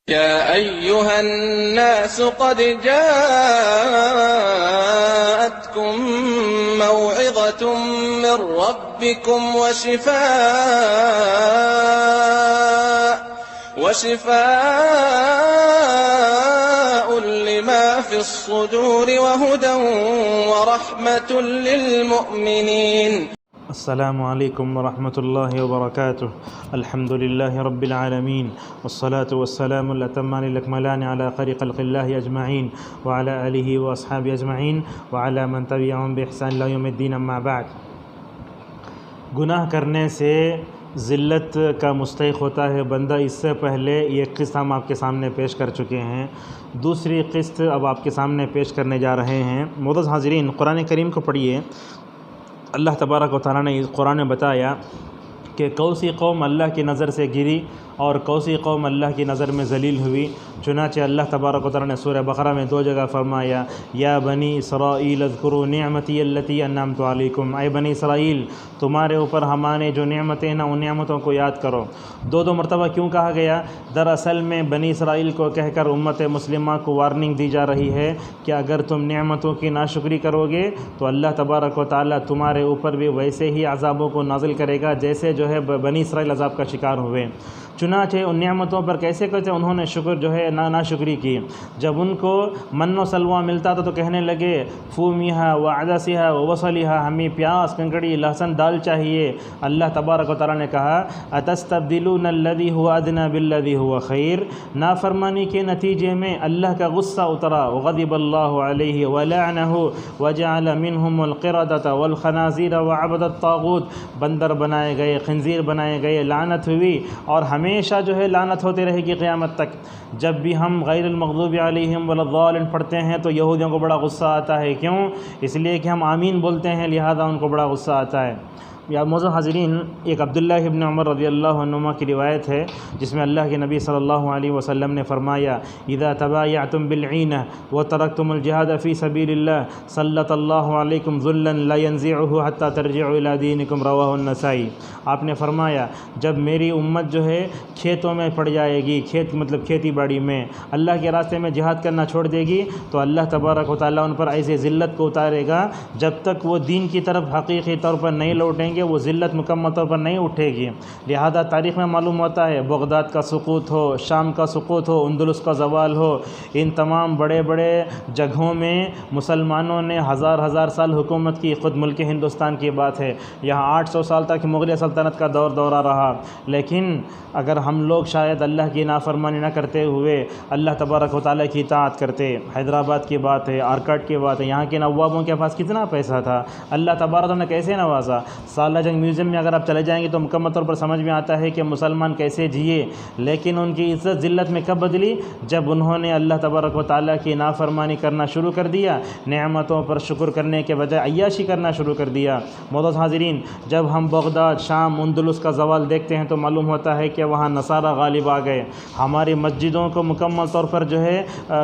يا أيها الناس قد جاءتكم موعظة من ربكم وشفاء لما في الصدور وهدى ورحمة للمؤمنين. السلام علیکم ورحمۃ اللہ وبرکاتہ. الحمد للہ رب العالمین والصلاة والسلام الاتمان الاکملان علی خیر خلق اللہ اجمعین وعلی آلہ واصحابہ اجمعین وعلی من تبعهم باحسان الی یوم الدین. اما بعد، گناہ کرنے سے ذلت کا مستحق ہوتا ہے بندہ. اس سے پہلے ایک قسط ہم آپ کے سامنے پیش کر چکے ہیں، دوسری قسط اب آپ کے سامنے پیش کرنے جا رہے ہیں. معزز حاضرین، قرآن کریم کو پڑھیے. اللہ تبارک و تعالیٰ نے اس قرآن میں بتایا کہ کوسی قوم اللہ کی نظر سے گری اور کوسی قوم اللہ کی نظر میں ذلیل ہوئی. چنانچہ اللہ تبارک و تعالیٰ نے سورہ بقرہ میں 2 جگہ فرمایا، یا بنی اسرائیل اذکروا نعمتی التی انعمت علیکم. اے بنی اسرائیل، تمہارے اوپر ہمارے جو نعمتیں ہیں ان نعمتوں کو یاد کرو. 2 مرتبہ کیوں کہا گیا؟ دراصل میں بنی اسرائیل کو کہہ کر امت مسلمہ کو وارننگ دی جا رہی ہے کہ اگر تم نعمتوں کی ناشکری کرو گے تو اللہ تبارک و تعالیٰ تمہارے اوپر بھی ویسے ہی عذابوں کو نازل کرے گا جیسے جو ہے بنی اسرائیل عذاب کا شکار ہوئے. چنانچہ ان نعمتوں پر کیسے انہوں نے شکر جو ہے ناشکری کی. جب ان کو من و سلوہ ملتا تھا تو کہنے لگے فومیہا و عدسیہا و وصلیہا، ہمیں پیاز، کنکڑی، لہسن، دال چاہیے. اللہ تبارک و تعالیٰ نے کہا اتستبدلون الذی هو ادنی بالذی هو خیر. نافرمانی کے نتیجے میں اللہ کا غصہ اترا. وغضب اللہ علیہ ولعنہ وجعل منہم القردۃ والخنازیر وعبد الطاغوت. بندر بنائے گئے، خنزیر بنائے گئے، لعنت ہوئی اور ہمیشہ جو ہے لعنت ہوتی رہے گی قیامت تک. جب بھی ہم غیر المغضوب علیہم ولا الضالین پڑھتے ہیں تو یہودیوں کو بڑا غصہ آتا ہے. کیوں؟ اس لیے کہ ہم آمین بولتے ہیں، لہذا ان کو بڑا غصہ آتا ہے. یا معزز حاضرین، ایک عبداللہ ابن عمر رضی اللہ عنہما کی روایت ہے جس میں اللہ کے نبی صلی اللہ علیہ وسلم نے فرمایا اذا تبایعتم بالعینہ وترکتم الجہاد فی سبیل اللہ سلط اللہ علیکم ذلا لا ینزعہ حتی ترجعوا الی دینکم. رواہ النسائی. آپ نے فرمایا جب میری امت جو ہے کھیتوں میں پڑ جائے گی، مطلب کھیتی باڑی میں اللہ کے راستے میں جہاد کرنا چھوڑ دے گی تو اللہ تبارک و تعالیٰ ان پر ایسے ذلت کو اتارے گا جب تک وہ دین کی طرف حقیقی طور پر نہیں لوٹیں گے وہ ذلت مکمل طور پر نہیں اٹھے گی. لہذا تاریخ میں معلوم ہوتا ہے بغداد کا سقوط ہو، شام کا سقوط ہو، اندلس کا زوال ہو، ان تمام بڑے بڑے جگہوں میں مسلمانوں نے ہزار سال حکومت کی. خود ملک ہندوستان کی بات ہے، یہاں 800 سال تک مغلیہ سلطنت کا دورہ رہا. لیکن اگر ہم لوگ شاید اللہ کی نافرمانی نہ کرتے ہوئے اللہ تبارک و تعالیٰ کی اطاعت کرتے. حیدرآباد کی بات ہے، آرکٹ کی بات ہے، یہاں کے نوابوں کے پاس کتنا پیسہ تھا، اللہ تبارک نے کیسے نوازا. سالہ جنگ میوزیم میں اگر آپ چلے جائیں گے تو مکمل طور پر سمجھ میں آتا ہے کہ مسلمان کیسے جیے. لیکن ان کی عزت ذلت میں کب بدلی؟ جب انہوں نے اللہ تبارک و تعالیٰ کی نافرمانی کرنا شروع کر دیا، نعمتوں پر شکر کرنے کے بجائے عیاشی کرنا شروع کر دیا. معزز حاضرین، جب ہم بغداد، شام، اندلس کا زوال دیکھتے ہیں تو معلوم ہوتا ہے کہ وہاں نصارہ غالب آ گئے. ہماری مسجدوں کو مکمل طور پر جو ہے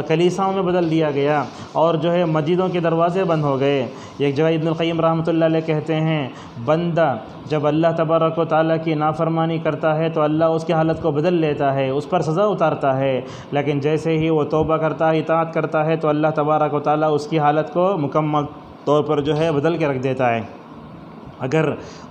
کلیساؤں میں بدل دیا گیا اور جو ہے مسجدوں کے دروازے بند ہو گئے. ایک جگہ ابن القیم رحمۃ اللہ علیہ کہتے ہیں بندہ جب اللہ تبارک و تعالیٰ کی نافرمانی کرتا ہے تو اللہ اس کی حالت کو بدل لیتا ہے، اس پر سزا اتارتا ہے. لیکن جیسے ہی وہ توبہ کرتا ہے، اطاعت کرتا ہے تو اللہ تبارک و تعالیٰ اس کی حالت کو مکمل طور پر جو ہے بدل کے رکھ دیتا ہے. اگر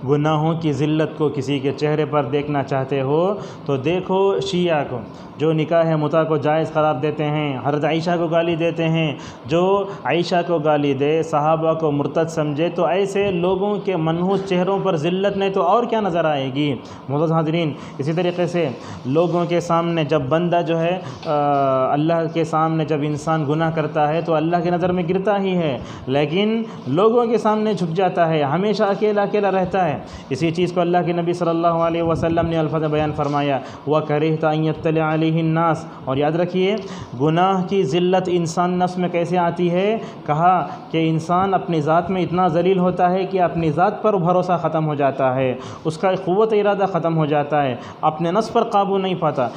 گناہوں کی ذلت کو کسی کے چہرے پر دیکھنا چاہتے ہو تو دیکھو شیعہ کو جو نکاح متع کو جائز قرار دیتے ہیں، حضرت عائشہ کو گالی دیتے ہیں. جو عائشہ کو گالی دے، صحابہ کو مرتد سمجھے، تو ایسے لوگوں کے منحوس چہروں پر ذلت نہیں تو اور کیا نظر آئے گی. معزز حاضرین، اسی طریقے سے لوگوں کے سامنے جب بندہ جو ہے اللہ کے سامنے جب انسان گناہ کرتا ہے تو اللہ کی نظر میں گرتا ہی ہے، لیکن لوگوں کے سامنے جھک جاتا ہے، ہمیشہ اکیلا رہتا ہے. اسی چیز کو اللہ کے نبی صلی اللہ علیہ وسلم نے الفاظ بیان فرمایا وَكَرِهْتَ أَن يَطَّلِعَ عَلَيْهِ النَّاسِ. اور یاد رکھیے گناہ کی ذلت انسان نفس میں کیسے آتی ہے. کہا کہ انسان اپنی ذات میں اتنا ذلیل ہوتا ہے کہ اپنی ذات پر بھروسہ ختم ہو جاتا ہے، اس کا قوت ارادہ ختم ہو جاتا ہے، اپنے نفس پر قابو نہیں پاتا،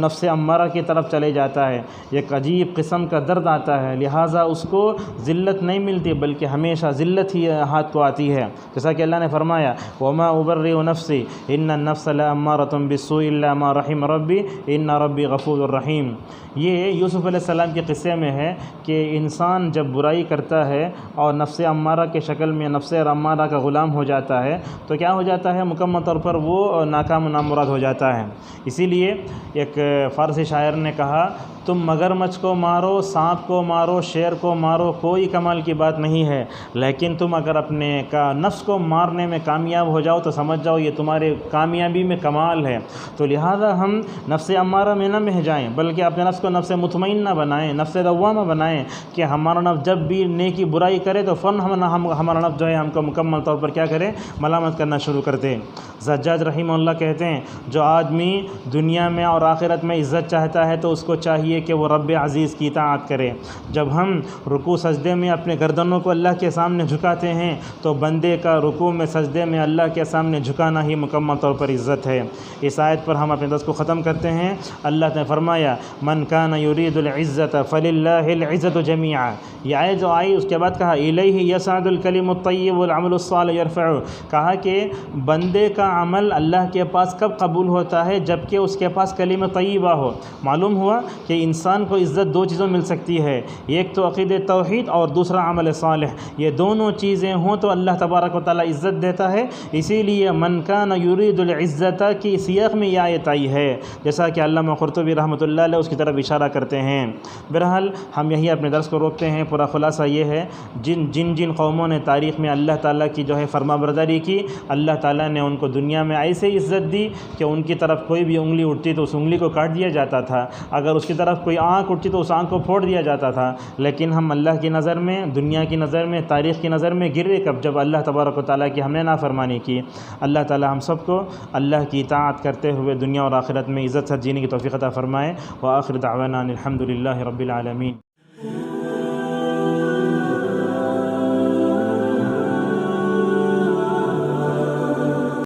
نفس امارہ کی طرف چلے جاتا ہے. ایک عجیب قسم کا درد آتا ہے، لہٰذا اس کو ذلت نہیں ملتی بلکہ ہمیشہ ذلت ہی ہاتھ کو آتی ہے. جیسا کہ اللہ اللہ نے فرمایا وما ابرئ نفسی ان النفس لامارۃ بالسوء الا ما رحم ربی ان ربی غفور الرحیم۔ یہ یوسف علیہ السلام کے قصے میں ہے کہ انسان جب برائی کرتا ہے اور نفس امارہ کے شکل میں نفس امارہ کا غلام ہو جاتا ہے تو کیا ہو جاتا ہے، مکمل طور پر وہ ناکام و نامراد ہو جاتا ہے۔ اسی لیے ایک فارسی شاعر نے کہا تم مگرمچھ کو مارو، سانپ کو مارو، شیر کو مارو، کوئی کمال کی بات نہیں ہے، لیکن تم اگر اپنے نفس کو مارنے میں کامیاب ہو جاؤ تو سمجھ جاؤ یہ تمہارے کامیابی میں کمال ہے۔ تو لہذا ہم نفس امارہ میں نہ مہ جائیں بلکہ اپنے نفس کو نفس مطمئنہ بنائیں، نفس لوامہ بنائیں کہ ہمارا نفس جب بھی نیکی برائی کرے تو فوراً ہمارا نفس جو ہے ہم کو مکمل طور پر کیا کرے، ملامت کرنا شروع کر دے۔ زجاج رحمہ اللہ کہتے ہیں جو آدمی دنیا میں اور آخرت میں عزت چاہتا ہے تو اس کو چاہیے کہ وہ رب عزیز کی اطاعت کرے۔ جب ہم رکوع سجدے میں اپنے گردنوں کو اللہ کے سامنے جھکاتے ہیں تو بندے کا رکوع میں سجدے میں اللہ کے سامنے جھکانا ہی مکمل طور پر عزت ہے۔ اس آیت پر ہم اپنے درس کو ختم کرتے ہیں۔ اللہ نے فرمایا من کان یرید العزت فللہ العزت جمیعا۔ یہ آیت جو آئی اس کے بعد کہا الیہ یصعد الکلم الطیب والعمل الصالح یرفعہ، کہا کہ بندے کا عمل اللہ کے پاس کب قبول ہوتا ہے، جب کہ اس کے پاس کلمہ طیبہ ہو۔ معلوم ہوا کہ انسان کو عزت دو چیزوں مل سکتی ہے، ایک تو عقیدہ توحید اور دوسرا عمل صالح۔ یہ دونوں چیزیں ہوں تو اللہ تبارک و تعالیٰ عزت دیتا ہے۔ اسی لیے من کان یرید العزت کی سیاق میں یہ آیت آئی ہے، جیسا کہ علامہ قرطبی رحمۃ اللہ علیہ اس کی طرف اشارہ کرتے ہیں۔ بہرحال ہم یہی اپنے درس کو روکتے ہیں۔ پورا خلاصہ یہ ہے جن قوموں نے تاریخ میں اللہ تعالیٰ کی جو ہے فرما برداری کی، اللہ تعالیٰ نے ان کو دنیا میں ایسے عزت دی کہ ان کی طرف کوئی بھی انگلی اٹھتی تو اس انگلی کو کاٹ دیا جاتا تھا، اگر اس کی طرف کوئی آنکھ اٹھتی تو اس آنکھ کو پھوڑ دیا جاتا تھا۔ لیکن ہم اللہ کی نظر میں، دنیا کی نظر میں، تاریخ کی نظر میں گرے کب، جب اللہ تبارک و تعالیٰ کی ہم نے نافرمانی کی۔ اللہ تعالیٰ ہم سب کو اللہ کی اطاعت کرتے ہوئے دنیا اور آخرت میں عزت سے جینے کی توفیق عطا فرمائے۔ وآخر دعوانا الحمد للہ رب العالمین۔